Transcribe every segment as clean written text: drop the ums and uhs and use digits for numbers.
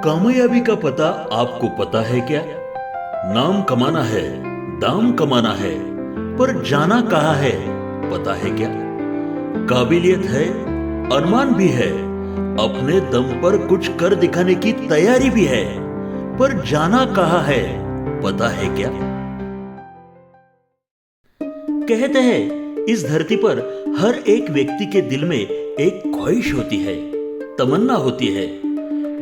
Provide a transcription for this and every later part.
कामयाबी का पता आपको पता है क्या? नाम कमाना है, दाम कमाना है, पर जाना कहाँ है पता है क्या? काबिलियत है, अरमान भी है, अपने दम पर कुछ कर दिखाने की तैयारी भी है, पर जाना कहाँ है पता है क्या? कहते हैं इस धरती पर हर एक व्यक्ति के दिल में एक ख्वाहिश होती है, तमन्ना होती है,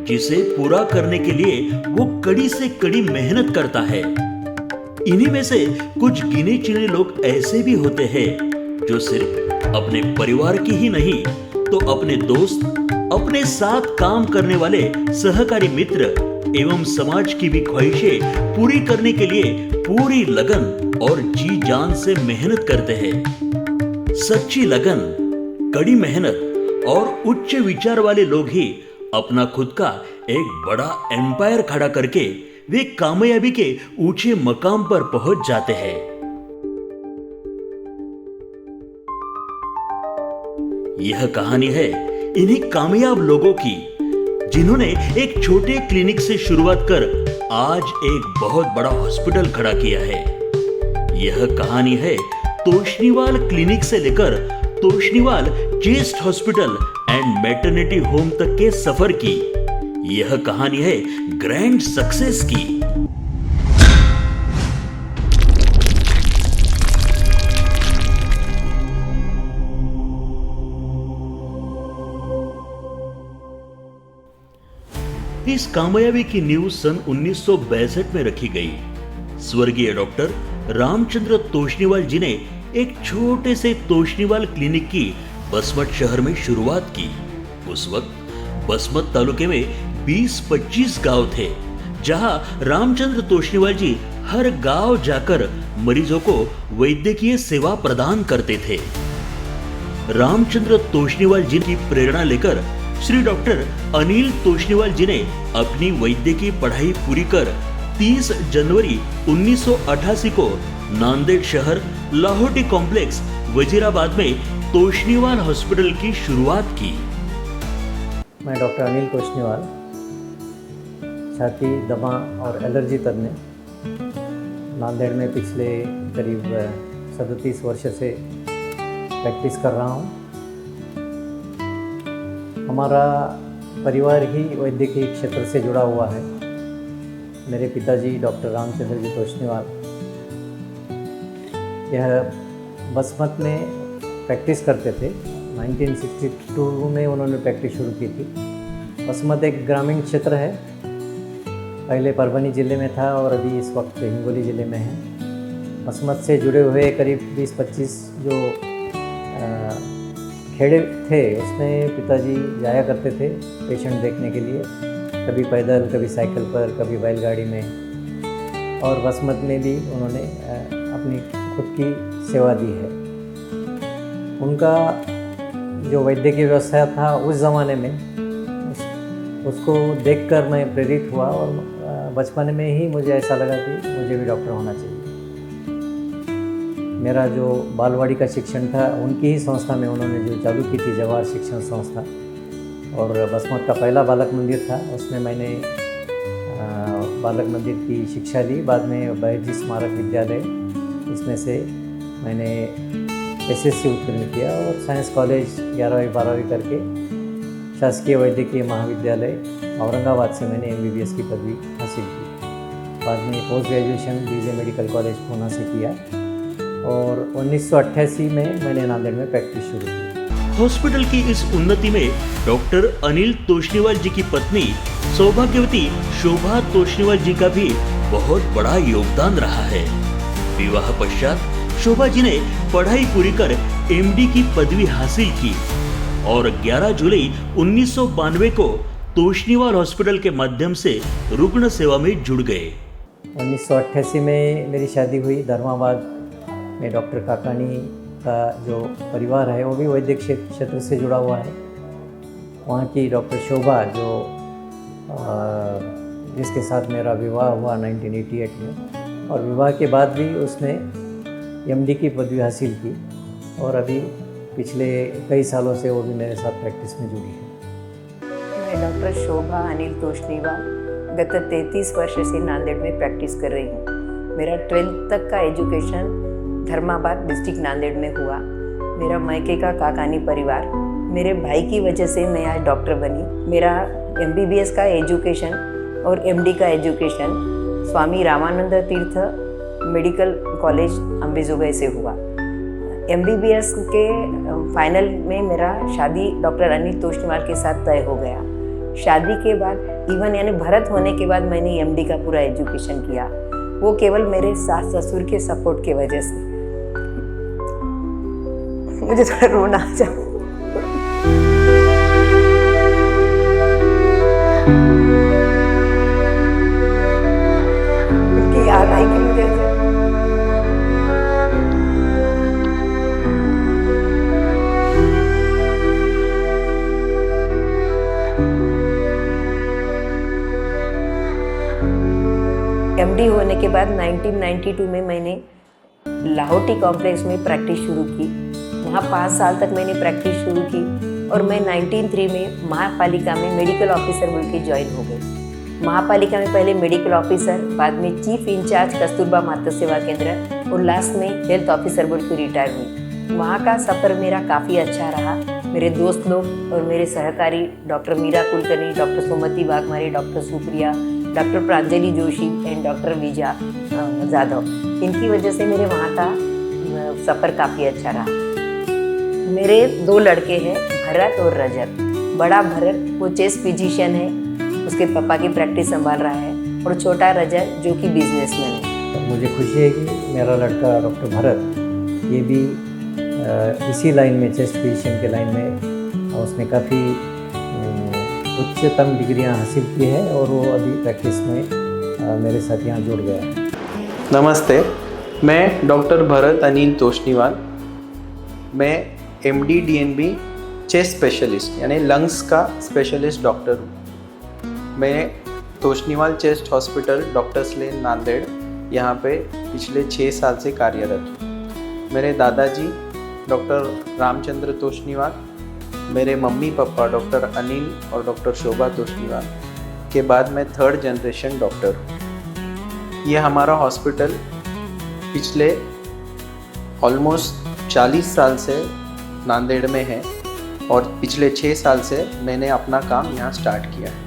जिसे पूरा करने के लिए वो कड़ी से कड़ी मेहनत करता है। इन्हीं में से कुछ गिने चुने लोग ऐसे भी होते हैं जो सिर्फ अपने परिवार की ही नहीं तो अपने दोस्त, अपने साथ काम करने वाले सहकारी मित्र एवं समाज की भी ख्वाहिशें पूरी करने के लिए पूरी लगन और जी जान से मेहनत करते हैं। सच्ची लगन, कड़ी मेहनत और उच्च विचार वाले लोग ही अपना खुद का एक बड़ा एम्पायर खड़ा करके वे कामयाबी के ऊंचे मकाम पर पहुंच जाते हैं। यह कहानी है इन्हीं कामयाब लोगों की, जिन्होंने एक छोटे क्लिनिक से शुरुआत कर आज एक बहुत बड़ा हॉस्पिटल खड़ा किया है। यह कहानी है तोशनीवाल क्लिनिक से लेकर Toshniwal chest hospital and maternity home तक के सफर की। यह कहानी है ग्रैंड सक्सेस की। इस कामयाबी की नींव सन 1962 में रखी गई। स्वर्गीय डॉक्टर रामचंद्र तोशनीवाल जी ने एक छोटे से तोशनीवाल क्लिनिक की बसमत शहर में शुरुआत की। उस वक्त बसमत तालुके में 20-25 गांव थे, जहां रामचंद्र तोशनीवाल जी हर गांव जाकर मरीजों को वैद्यकीय सेवा प्रदान करते थे। रामचंद्र तोशनीवाल जी की प्रेरणा लेकर श्री डॉक्टर अनिल तोशनीवाल जी ने अपनी वैद्यकीय पढ़ाई पूरी कर 30 जनवरी 1988 को नांदेड़ शहर लाहौटी कॉम्प्लेक्स वजीराबाद में तोशनीवाल हॉस्पिटल की शुरुआत की। मैं डॉक्टर अनिल तोशनीवाल, छाती, दमा और एलर्जी तज्ञ, नांदेड़ में पिछले करीब 37 वर्ष से प्रैक्टिस कर रहा हूँ। हमारा परिवार ही वैद्यकीय क्षेत्र से जुड़ा हुआ है। मेरे पिताजी डॉक्टर रामचंद्र जी तोशनीवाल यह बसमत में प्रैक्टिस करते थे। 1962 में उन्होंने प्रैक्टिस शुरू की थी। बसमत एक ग्रामीण क्षेत्र है, पहले परभनी ज़िले में था और अभी इस वक्त हिंगोली ज़िले में है। बसमत से जुड़े हुए करीब 20-25 जो खेड़े थे उसमें पिताजी जाया करते थे पेशेंट देखने के लिए, कभी पैदल, कभी साइकिल पर, कभी बैलगाड़ी में, और बसमत में भी उन्होंने अपनी खुद की सेवा दी है। उनका जो वैद्यकीय व्यवसाय था उस ज़माने में उसको देखकर मैं प्रेरित हुआ और बचपन में ही मुझे ऐसा लगा कि मुझे भी डॉक्टर होना चाहिए। मेरा जो बालवाड़ी का शिक्षण था उनकी ही संस्था में उन्होंने जो चालू की थी, जवाहर शिक्षण संस्था, और बसमत का पहला बालक मंदिर था, उसमें मैंने बालक मंदिर की शिक्षा ली। बाद में बैरजी स्मारक विद्यालय, इसमें से मैंने एसएससी उत्तीर्ण किया और साइंस कॉलेज 11वीं-12वीं करके शासकीय वैद्यकीय महाविद्यालय औरंगाबाद से मैंने एमबीबीएस की पदवी हासिल की। बाद में post graduation BJ medical college Poona से किया और 1988 में मैंने नांदेड़ में प्रैक्टिस शुरू की। हॉस्पिटल की इस उन्नति में डॉक्टर अनिल तोशनीवाल जी की पत्नी सौभाग्यवती शोभा तोशनीवाल जी का भी बहुत बड़ा योगदान रहा है। विवाह पश्चात शोभा जी ने पढ़ाई पूरी कर एमडी की पदवी हासिल की और 11 जुलाई 1992 को तोशनीवाल हॉस्पिटल के माध्यम से रुग्ण सेवा में जुड़ गए। 1988 में मेरी शादी हुई। धर्माबाद में डॉक्टर काकानी का जो परिवार है वो भी वैद्य क्षेत्र से जुड़ा हुआ है। वहाँ की डॉक्टर शोभा जिसके साथ मेरा विवाह हुआ 1988 में, और विवाह के बाद भी उसने एमडी की पदवी हासिल की और अभी पिछले कई सालों से वो भी मेरे साथ प्रैक्टिस में जुड़ी है। मैं डॉक्टर शोभा अनिल तोष्णीवाल गत 33 वर्ष से नांदेड़ में प्रैक्टिस कर रही हूँ। मेरा 12th तक का एजुकेशन धर्माबाद डिस्ट्रिक्ट नांदेड़ में हुआ। मेरा मायके का काकानी परिवार, मेरे भाई की वजह से मैं आज डॉक्टर बनी। मेरा MBBS का एजुकेशन और MD का एजुकेशन स्वामी रामानंद तीर्थ मेडिकल कॉलेज अंबेजोगाई से हुआ। MBBS के फाइनल में मेरा शादी डॉक्टर अनिल तोष्णीवाल के साथ तय हो गया। शादी के बाद इवन यानी भरत होने के बाद मैंने MD का पूरा एजुकेशन किया, वो केवल मेरे सास ससुर के सपोर्ट की वजह से। मुझे थोड़ा रोना आ जाता। उनकी याद आई कि मुझे MD होने के बाद 1992 में मैंने लाहौटी कॉम्प्लेक्स में प्रैक्टिस शुरू की। वहाँ 5 साल तक मैंने प्रैक्टिस शुरू की और मैं 1903 में महापालिका में मेडिकल ऑफिसर बोल के ज्वाइन हो गई। महापालिका में पहले मेडिकल ऑफिसर, बाद में चीफ इंचार्ज कस्तूरबा मातृ सेवा केंद्र और लास्ट में हेल्थ ऑफिसर बोल के रिटायर हुई। वहाँ का सफ़र मेरा काफ़ी अच्छा रहा। मेरे दोस्त लोग और मेरे सहकारी doctor Meera Kulkarni, doctor Sumati Waghmare, doctor Supriya, doctor Pranjali Joshi and doctor Vijaya Jadhav, इनकी वजह से मेरे वहाँ का सफ़र काफ़ी अच्छा रहा। मेरे 2 लड़के हैं, भरत और रजत। बड़ा भरत वो चेस्ट फिजिशियन है, उसके पापा की प्रैक्टिस संभाल रहा है, और छोटा रजत जो कि बिजनेसमैन है। मुझे खुशी है कि मेरा लड़का डॉक्टर भरत ये भी इसी लाइन में, चेस्ट फिजिशियन के लाइन में उसने काफ़ी उच्चतम डिग्रियां हासिल की है और वो अभी प्रैक्टिस में मेरे साथ यहाँ जुड़ गया है। नमस्ते, मैं डॉक्टर भरत अनिल तोष्णीवाल। मैं MD DNB चेस्ट स्पेशलिस्ट यानी लंग्स का स्पेशलिस्ट डॉक्टर हूँ। मैं तोष्णीवाल चेस्ट हॉस्पिटल डॉक्टर्स लेन नांदेड़ यहाँ पे पिछले 6 साल से कार्यरत हूँ। मेरे दादाजी डॉक्टर रामचंद्र तोष्णीवाल, मेरे मम्मी पापा डॉक्टर अनिल और डॉक्टर शोभा तोष्णीवाल के बाद मैं 3rd जनरेशन डॉक्टर हूँ। ये हमारा हॉस्पिटल पिछले ऑलमोस्ट 40 साल से नांदेड़ में है और पिछले 6 साल से मैंने अपना काम यहाँ स्टार्ट किया है।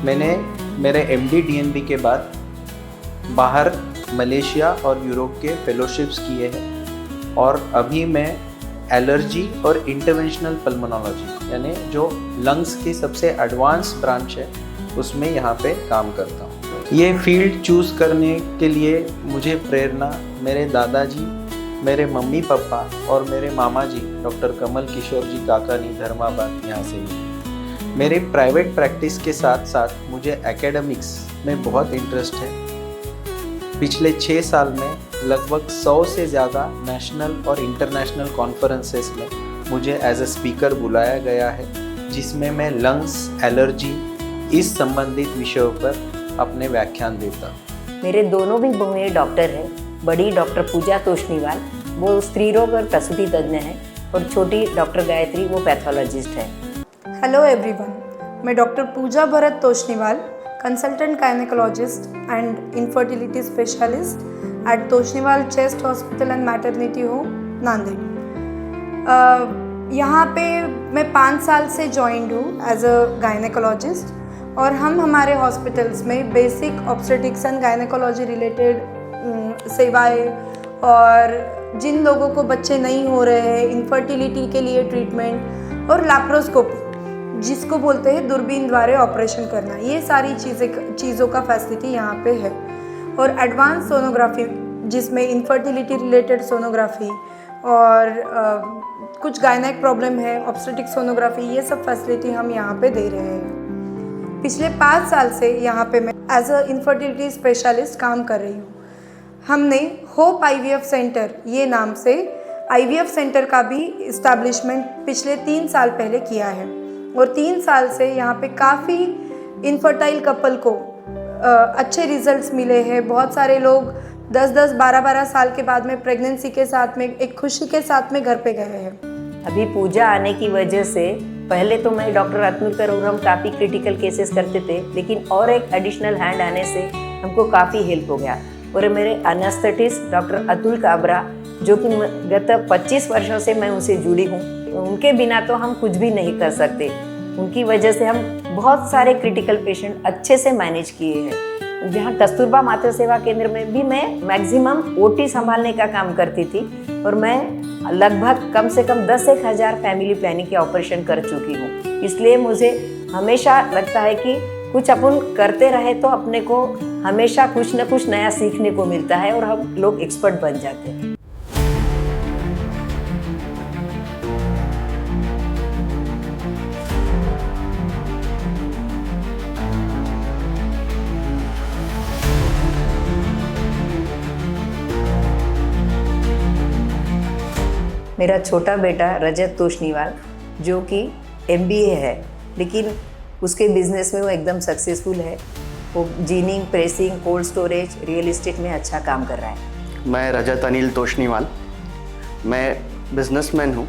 मैंने मेरे MD DNB के बाद बाहर मलेशिया और यूरोप के फेलोशिप्स किए हैं और अभी मैं एलर्जी और इंटरवेंशनल पल्मोनोलॉजी यानी जो लंग्स की सबसे एडवांस ब्रांच है उसमें यहाँ पे काम करता हूँ। ये फील्ड चूज़ करने के लिए मुझे प्रेरणा मेरे दादाजी, मेरे मम्मी पापा और मेरे मामा जी डॉक्टर कमल किशोर जी काकानी धर्माबाद यहाँ से ही। मेरे प्राइवेट प्रैक्टिस के साथ साथ मुझे एकेडमिक्स में बहुत इंटरेस्ट है। पिछले 6 साल में लगभग 100 से ज़्यादा नेशनल और इंटरनेशनल कॉन्फ्रेंसेस में मुझे एज अ स्पीकर बुलाया गया है, जिसमें मैं लंग्स, एलर्जी इस संबंधित विषयों पर अपने व्याख्यान देता हूँ। मेरे दोनों भी बहुएं डॉक्टर हैं। बड़ी डॉक्टर पूजा तोष्णीवाल, वो स्त्री रोग और प्रसूति तज्ञ हैं, और छोटी डॉक्टर गायत्री, वो पैथोलॉजिस्ट है। हेलो एवरीवन, मैं doctor Pooja Bharat Toshniwal, consultant gynaecologist and infertility specialist at Toshniwal chest hospital and maternity home Nanded. यहाँ पे मैं 5 साल से जॉइंड हूँ एज अ गायनेकोलॉजिस्ट, और हम हमारे हॉस्पिटल्स में basic obstetrics and gynaecology related सेवाएं, और जिन लोगों को बच्चे नहीं हो रहे हैं इनफर्टिलिटी के लिए ट्रीटमेंट, और लैप्रोस्कोपी जिसको बोलते हैं दूरबीन द्वारा ऑपरेशन करना, ये सारी चीज़ों का फैसिलिटी यहाँ पे है। और एडवांस सोनोग्राफी जिसमें इनफर्टिलिटी रिलेटेड सोनोग्राफी और कुछ गायनेक प्रॉब्लम है, ऑब्स्टेट्रिक सोनोग्राफी, ये सब फैसिलिटी हम यहाँ पे दे रहे हैं। पिछले 5 साल से यहाँ पे मैं एज अ इनफर्टिलिटी स्पेशलिस्ट काम कर रही हूँ। हमने होप IVF सेंटर ये नाम से IVF सेंटर का भी इस्टेब्लिशमेंट पिछले 3 साल पहले किया है, और 3 साल से यहाँ पे काफ़ी इनफर्टाइल कपल को अच्छे रिजल्ट्स मिले हैं। बहुत सारे लोग 10-10, 12-12 साल के बाद में प्रेगनेंसी के साथ में एक खुशी के साथ में घर पे गए हैं। अभी पूजा आने की वजह से पहले तो मैं डॉक्टर अतनुलकर और हम काफ़ी क्रिटिकल केसेस करते थे, लेकिन और एक एडिशनल हैंड आने से हमको काफ़ी हेल्प हो गया। और मेरे एनेस्थेटिस्ट डॉक्टर अतुल काबरा, जो कि गत 25 वर्षों से मैं उनसे जुड़ी हूँ, उनके बिना तो हम कुछ भी नहीं कर सकते। उनकी वजह से हम बहुत सारे क्रिटिकल पेशेंट अच्छे से मैनेज किए हैं। जहाँ कस्तूरबा मातृ सेवा केंद्र में भी मैं मैक्सिमम ओटी संभालने का काम करती थी और मैं लगभग कम से कम 10,000 फैमिली प्लानिंग के ऑपरेशन कर चुकी हूँ। इसलिए मुझे हमेशा लगता है कि कुछ अपन करते रहे तो अपने को हमेशा कुछ न कुछ नया सीखने को मिलता है और हम लोग एक्सपर्ट बन जाते हैं। मेरा छोटा बेटा रजत तोष्णीवाल, जो कि MBA है, लेकिन उसके बिजनेस में वो एकदम सक्सेसफुल है। वो ginning, pressing, cold storage, real estate में अच्छा काम कर रहा है। मैं रजत अनिल तोष्णीवाल, मैं बिजनेसमैन हूँ।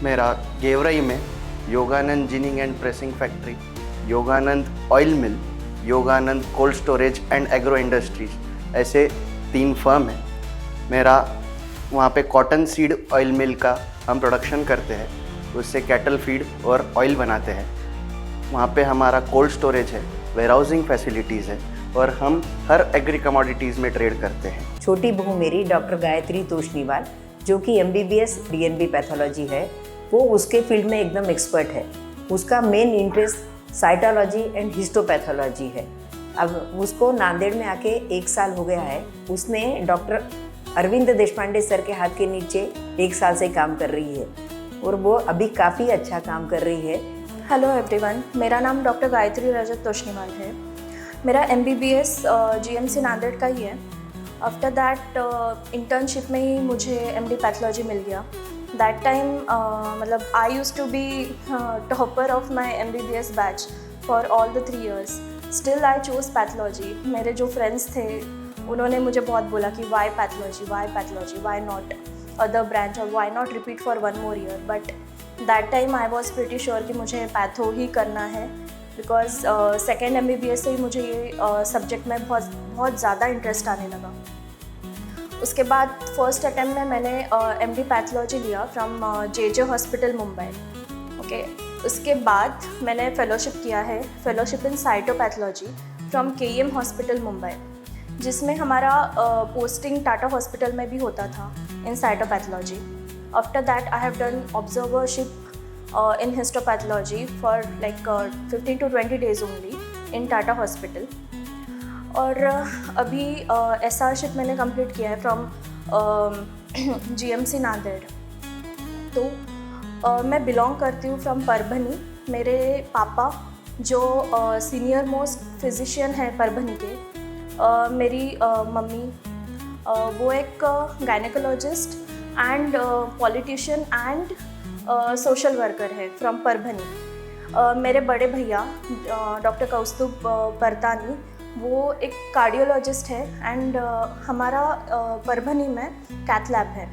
मेरा गेवराई में Yogananda ginning and pressing factory, Yogananda oil mill, Yogananda cold storage and agro industries, ऐसे 3 फर्म हैं। मेरा वहाँ पे कॉटन सीड ऑयल मिल का हम प्रोडक्शन करते हैं, उससे कैटल फीड और ऑयल बनाते हैं। वहाँ पे हमारा कोल्ड स्टोरेज है, वेयरहाउसिंग फैसिलिटीज़ है और हम हर एग्री कमोडिटीज़ में ट्रेड करते हैं। छोटी बहू मेरी डॉक्टर गायत्री तोष्णीवाल, जो कि MBBS DNB पैथोलॉजी है, वो उसके फील्ड में एकदम एक्सपर्ट है। उसका main interest cytology and histopathology है। अब उसको नांदेड़ में आके 1 साल हो गया है। उसने डॉक्टर अरविंद देशपांडे सर के हाथ के नीचे 1 साल से काम कर रही है और वो अभी काफ़ी अच्छा काम कर रही है। हेलो एवरीवन, मेरा नाम डॉक्टर गायत्री रजत तोष्णीवाल है। मेरा MBBS GMC नांदेड़ का ही है। आफ्टर दैट इंटर्नशिप में ही मुझे MD पैथोलॉजी मिल गया। दैट टाइम मतलब I used to be topper of my MBBS batch for all the 3 years। Still I choose pathology. मेरे जो फ्रेंड्स थे उन्होंने मुझे बहुत बोला कि why pathology, why not other branch और why not repeat for 1 more year। But that time I was pretty sure कि मुझे पैथो ही करना है, बिकॉज सेकेंड MBBS से ही मुझे ये सब्जेक्ट में बहुत ज़्यादा इंटरेस्ट आने लगा। उसके बाद फर्स्ट अटैम्प्ट में मैंने MD पैथोलॉजी लिया from JJ hospital Mumbai. Okay, उसके बाद मैंने फेलोशिप किया है, fellowship in cytopathology from KEM hospital Mumbai, जिसमें हमारा पोस्टिंग टाटा हॉस्पिटल में भी होता था in cytopathology. After that I have done observership in histopathology for like 15 to 20 days only in Tata hospital. और अभी SRशिप मैंने कंप्लीट किया है फ्रॉम GMC नांदेड़। तो मैं बिलोंग करती हूँ फ्रॉम परभनी। मेरे पापा जो सीनियर मोस्ट फिजिशियन है परभनी के, मेरी मम्मी वो एक gynaecologist and politician and social worker है फ्रॉम परभनी। मेरे बड़े भैया डॉक्टर कौस्तुभ परतानी, वो एक कार्डियोलॉजिस्ट है एंड हमारा परभनी में कैथ लैब है।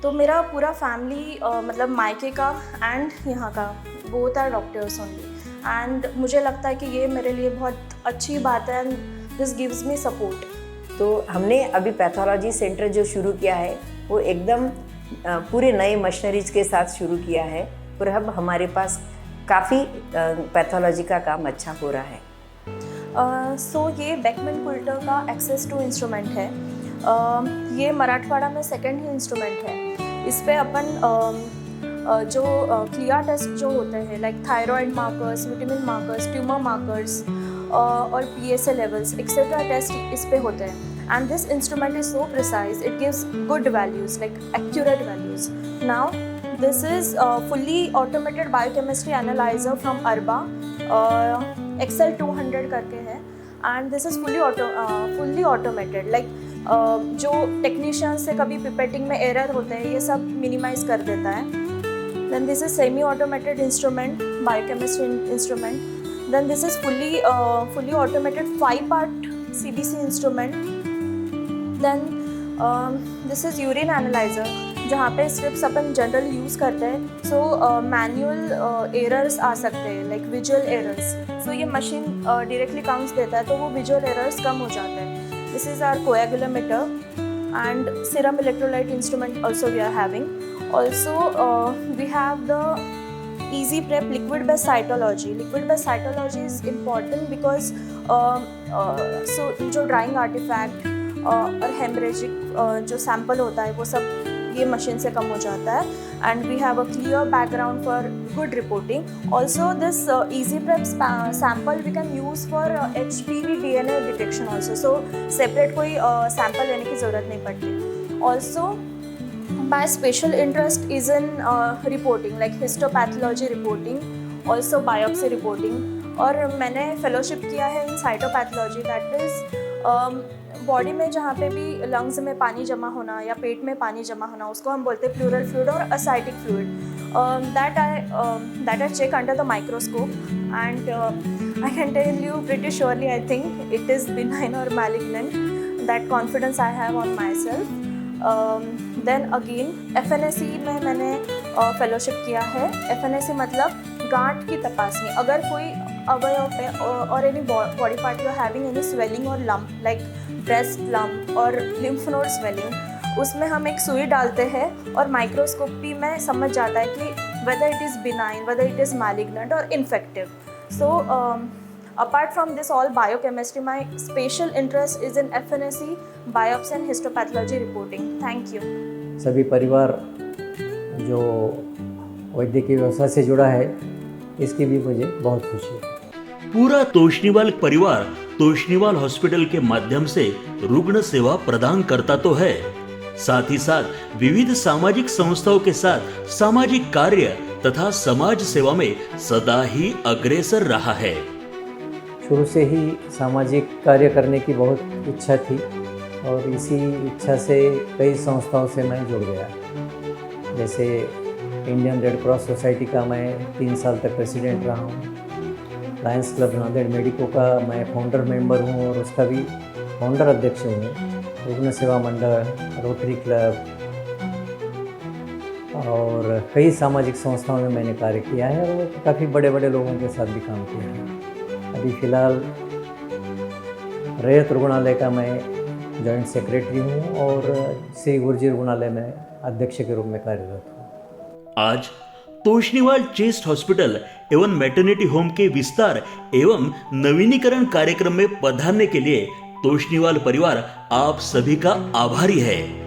तो मेरा पूरा फैमिली मतलब मायके का एंड यहाँ का both are doctors only. And मुझे लगता है कि ये मेरे लिए बहुत अच्छी बात है and this gives me support. तो हमने अभी पैथोलॉजी सेंटर जो शुरू किया है वो एकदम पूरे नए मशीनरीज के साथ शुरू किया है और अब हमारे पास काफ़ी पैथोलॉजी का काम अच्छा हो रहा है। सो ये बेकमैन कुल्टर का एक्सेस टू इंस्ट्रूमेंट है। ये मराठवाड़ा में सेकंड ही इंस्ट्रूमेंट है। इस पे अपन जो क्लियर टेस्ट जो होते हैं like thyroid markers, vitamin markers, tumour markers और PSA लेवल्स एक्सेट्रा टेस्ट इस पे होते हैं। And this instrument is so precise, it gives good values like accurate values. Now this is fully automated biochemistry analyser from Erba, XL 200 करके है। And this is fully automated like जो technician से कभी पिपेटिंग में एरर होते हैं ये सब मिनिमाइज कर देता है। Then this is semi automated instrument, biochemistry instrument. Then this is fully automated 5-part CBC instrument. Then this is urine analyser जहाँ पे स्ट्रिप्स अपन जनरल यूज़ करते हैं, सो मैनुअल एरर्स आ सकते हैं, लाइक विजुअल एरर्स। सो ये मशीन डायरेक्टली काउंट्स देता है, तो वो विजुअल एरर्स कम हो जाते हैं। This is our coagulometer and serum electrolyte instrument also we are having. Also we have the easy prep liquid based cytology. Liquid based cytology is important because so जो drying artifact और hemorrhagic जो sample होता है वो सब ये machine से कम हो जाता है, and we have a clear background for good reporting. Also this easy prep sample we can use for HPV DNA detection also, so separate कोई sample लेने की ज़रूरत नहीं पड़ती. Also my special interest is in reporting, like histopathology reporting, also biopsy reporting. और मैंने fellowship किया है in cytopathology, that is body में जहाँ पे भी लंग्स में पानी जमा होना या पेट में पानी जमा होना, उसको हम बोलते हैं प्लूरल फ्लूइड और ascitic fluid. That I check under the microscope, and I can tell you pretty surely I think it is benign और malignant. That confidence I have on my self. Then again FNAC में मैंने fellowship किया है. FNAC मतलब गांठ की तपासनी. अगर कोई अवयव पे और any body part you are having any swelling और लम्प, लाइक ब्रेस्ट लम्प और लिम्फ नोड स्वेलिंग, उसमें हम एक सुई डालते हैं और माइक्रोस्कोपी में समझ जाता है कि whether it is benign, whether it is malignant और infective. So apart from this all biochemistry, my special interest is in FNAC, biopsy and histopathology reporting. Thank you. सभी परिवार जो वैद्यकीय व्यवसाय से जुड़ा है, इसकी भी मुझे बहुत खुशी है. पूरा तोष्णीवाल परिवार तोष्णीवाल हॉस्पिटल के माध्यम से रुग्ण सेवा प्रदान करता तो है, साथ ही साथ विविध सामाजिक संस्थाओं के साथ सामाजिक कार्य तथा समाज सेवा में सदा ही अग्रसर रहा है. शुरू से ही सामाजिक कार्य करने की बहुत इच्छा थी और इसी इच्छा से कई संस्थाओं से मैं जुड़ गया. जैसे इंडियन रेड क्रॉस सोसाइटी का मैं 3 साल तक प्रेसिडेंट रहा हूँ. लायंस क्लब नांदेड़ मेडिको का मैं फाउंडर मेंबर हूँ और उसका भी फाउंडर अध्यक्ष हूँ. रुग्ण सेवा मंडल, रोटरी क्लब और कई सामाजिक संस्थाओं में मैंने कार्य किया है और काफ़ी बड़े बड़े लोगों के साथ भी काम किया है. अभी फ़िलहाल रैयत रुग्णालय का मैं जॉइंट सेक्रेटरी हूँ और श्री गुरुजी रुग्णालय में अध्यक्ष के रूप में कार्यरत हूँ. आज तोष्णीवाल चेस्ट हॉस्पिटल एवं मैटरनिटी होम के विस्तार एवं नवीनीकरण कार्यक्रम में पधारने के लिए तोष्णीवाल परिवार आप सभी का आभारी है.